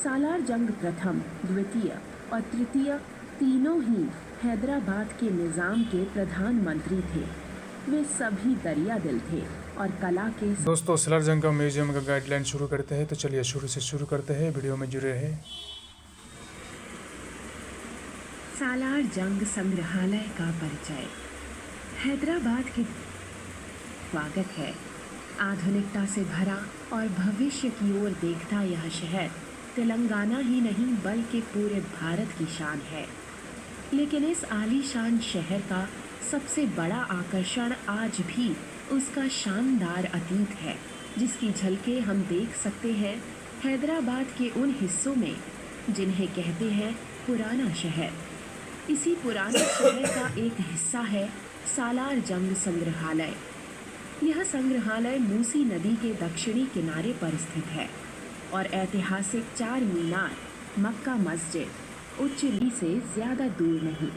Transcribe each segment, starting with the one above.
सालार जंग प्रथम, द्वितीय और तृतीय तीनों ही हैदराबाद के निज़ाम के प्रधानमंत्री थे। वे सभी दरिया दिल थे और कला के दोस्तों सालार जंग का म्यूजियम का गाइडलाइन शुरू करते हैं। तो चलिए शुरू से शुरू करते हैं, वीडियो में जुड़े रहे। सालार जंग संग्रहालय का परिचय। हैदराबाद के स्वागत है। आधुनिकता से भरा और भविष्य की ओर देखता यह शहर तेलंगाना ही नहीं बल्कि पूरे भारत की शान है। लेकिन इस आलीशान शहर का सबसे बड़ा आकर्षण आज भी उसका शानदार अतीत है, जिसकी झलकें हम देख सकते हैं हैदराबाद के उन हिस्सों में जिन्हें कहते हैं पुराना शहर। इसी पुराने शहर का एक हिस्सा है सालार जंग संग्रहालय। यह संग्रहालय मूसी नदी के दक्षिणी किनारे पर स्थित है और ऐतिहासिक चार मीनार, मक्का मस्जिद, उच्च ली से ज़्यादा दूर नहीं।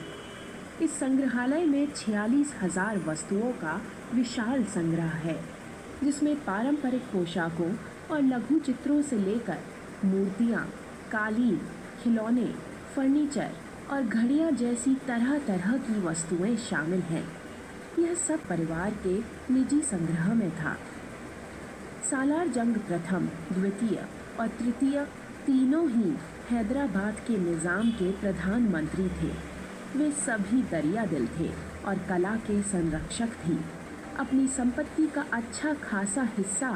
इस संग्रहालय में 46,000 वस्तुओं का विशाल संग्रह है, जिसमें पारंपरिक पोशाकों और लघु चित्रों से लेकर मूर्तियाँ, कालीन, खिलौने, फर्नीचर और घड़ियाँ जैसी तरह तरह की वस्तुएं शामिल हैं। यह सब परिवार के निजी संग्रह में था। सालार जंग प्रथम, द्वितीय और तृतीय तीनों ही हैदराबाद के निज़ाम के प्रधानमंत्री थे। वे सभी दरिया दिल थे और कला के संरक्षक भी। अपनी संपत्ति का अच्छा खासा हिस्सा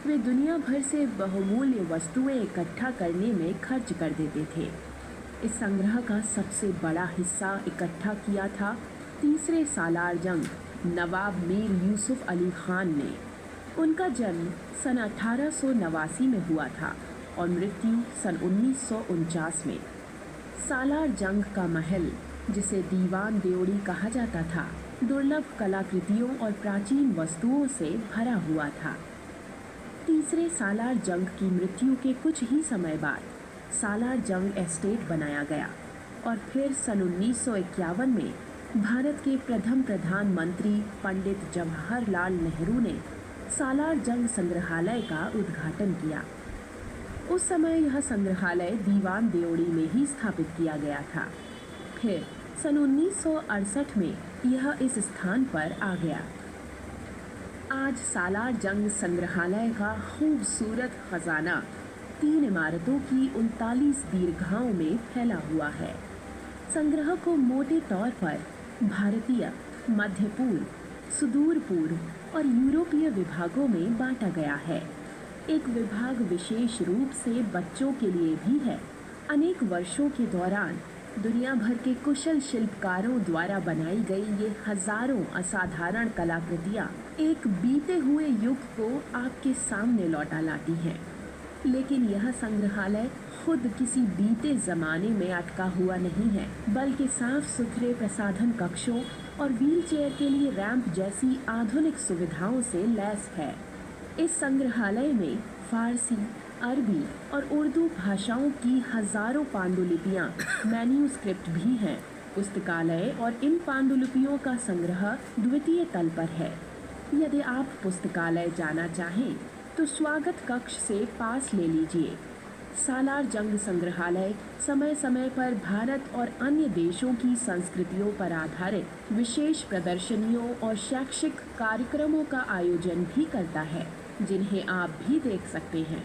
वे दुनिया भर से बहुमूल्य वस्तुएं इकट्ठा करने में खर्च कर देते थे। इस संग्रह का सबसे बड़ा हिस्सा इकट्ठा किया था तीसरे सालार जंग नवाब मीर यूसुफ अली खान ने। उनका जन्म सन 1889 में हुआ था और मृत्यु सन 1949 में। सालार जंग का महल, जिसे दीवान देवड़ी कहा जाता था, दुर्लभ कलाकृतियों और प्राचीन वस्तुओं से भरा हुआ था। तीसरे सालार जंग की मृत्यु के कुछ ही समय बाद सालार जंग एस्टेट बनाया गया और फिर सन 1951 में भारत के प्रथम प्रधानमंत्री पंडित जवाहरलाल नेहरू ने सालार जंग संग्रहालय का उद्घाटन किया। उस समय यह संग्रहालय दीवान देवड़ी में ही स्थापित किया गया था। फिर सन 1968 में यह इस स्थान पर आ गया। आज सालार जंग संग्रहालय का खूबसूरत खजाना 3 इमारतों की 39 दीर्घाओं में फैला हुआ है। संग्रह को मोटे तौर पर भारतीय, मध्य पूर्व, सुदूर पूर्व और यूरोपीय विभागों में बांटा गया है। एक विभाग विशेष रूप से बच्चों के लिए भी है। अनेक वर्षों के दौरान दुनिया भर के कुशल शिल्पकारों द्वारा बनाई गई ये हजारों असाधारण कलाकृतियाँ एक बीते हुए युग को आपके सामने लौटा लाती हैं। लेकिन यह संग्रहालय खुद किसी बीते ज़माने में अटका हुआ नहीं है, बल्कि साफ सुथरे प्रसाधन कक्षों और व्हीलचेयर के लिए रैंप जैसी आधुनिक सुविधाओं से लैस है। इस संग्रहालय में फारसी, अरबी और उर्दू भाषाओं की हजारों पांडुलिपियाँ, मैन्यूस्क्रिप्ट भी हैं। पुस्तकालय और इन पांडुलिपियों का संग्रह द्वितीय तल पर है। यदि आप पुस्तकालय जाना चाहें तो स्वागत कक्ष से पास ले लीजिए। सालार जंग संग्रहालय समय समय पर भारत और अन्य देशों की संस्कृतियों पर आधारित विशेष प्रदर्शनियों और शैक्षिक कार्यक्रमों का आयोजन भी करता है, जिन्हें आप भी देख सकते हैं।